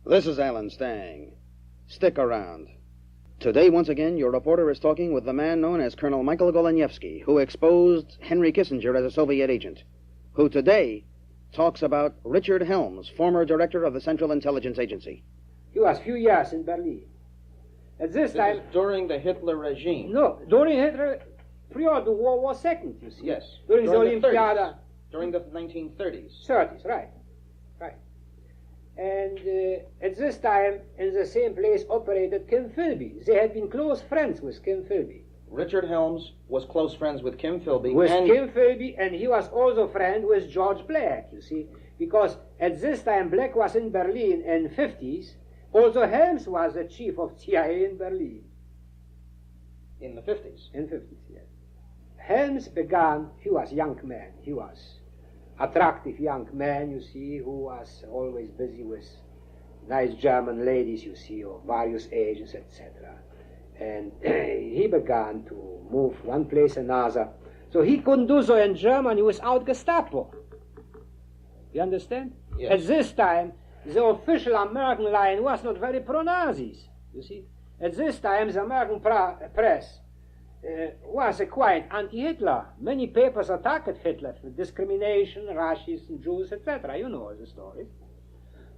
This is Alan Stang. Stick around. Today, once again, your reporter is talking with the man known as Colonel Michael Golenievsky, who exposed Henry Kissinger as a Soviet agent, who today talks about Richard Helms, former director of the Central Intelligence Agency. He was few years in Berlin. At this time... during the Hitler regime? No, during Hitler, prior to World War II, you see. Yes. During the Olympiad. During the 1930s. 30s, right. And at this time, in the same place operated Kim Philby. They had been close friends with Kim Philby. Richard Helms was close friends with Kim Philby. Kim Philby, and he was also friend with George Black, you see. Because at this time, Black was in Berlin in the 50s. Also, Helms was the chief of CIA in Berlin. In the 50s? In the 50s, yes. Helms began, he was a young man. He was attractive young man, you see, who was always busy with nice German ladies, you see, of various ages, etc. And he began to move one place another. So he couldn't do so in Germany without Gestapo. You understand? Yes. At this time, the official American line was not very pro-Nazis, you see. At this time, the American press was quite anti-Hitler. Many papers attacked Hitler for discrimination, racism, Jews, etc. You know the story.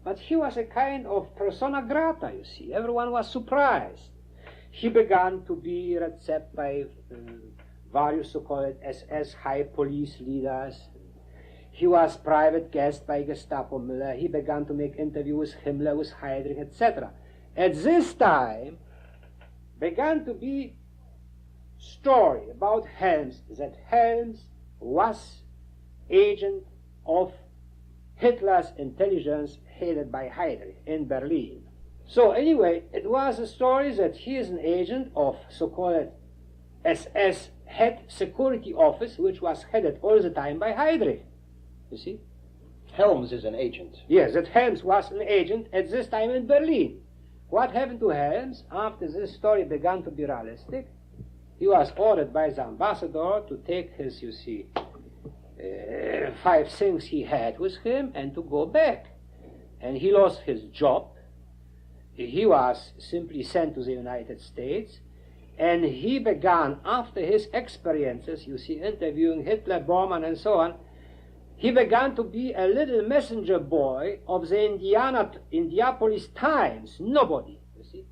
But he was a kind of persona grata, you see. Everyone was surprised. He began to be received by various so-called SS high police leaders. He was private guest by Gestapo Müller. He began to make interviews with Himmler, with Heydrich, etc. At this time, began to be story about Helms, that Helms was agent of Hitler's intelligence headed by Heydrich in Berlin. So anyway, it was a story that he is an agent of so-called SS head security office, which was headed all the time by Heydrich. You see? Helms is an agent. Yes, that Helms was an agent at this time in Berlin. What happened to Helms after this story began to be realistic? He was ordered by the ambassador to take his, you see, 5 things he had with him and to go back. And he lost his job. He was simply sent to the United States. And he began, after his experiences, you see, interviewing Hitler, Bormann, and so on, he began to be a little messenger boy of the Indianapolis Times. Nobody, you see.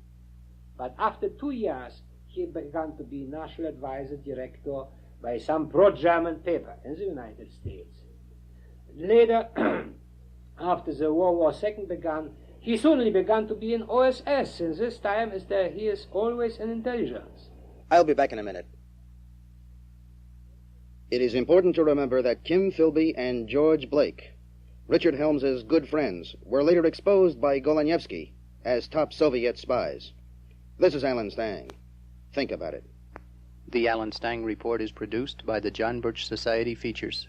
But after 2 years, he began to be national advisor director by some pro-German paper in the United States. Later, after the World War II began, he suddenly began to be in OSS. Since this time, he is always in intelligence. I'll be back in a minute. It is important to remember that Kim Philby and George Blake, Richard Helms's good friends, were later exposed by Golenievsky as top Soviet spies. This is Alan Stang. Think about it. The Alan Stang Report is produced by the John Birch Society Features.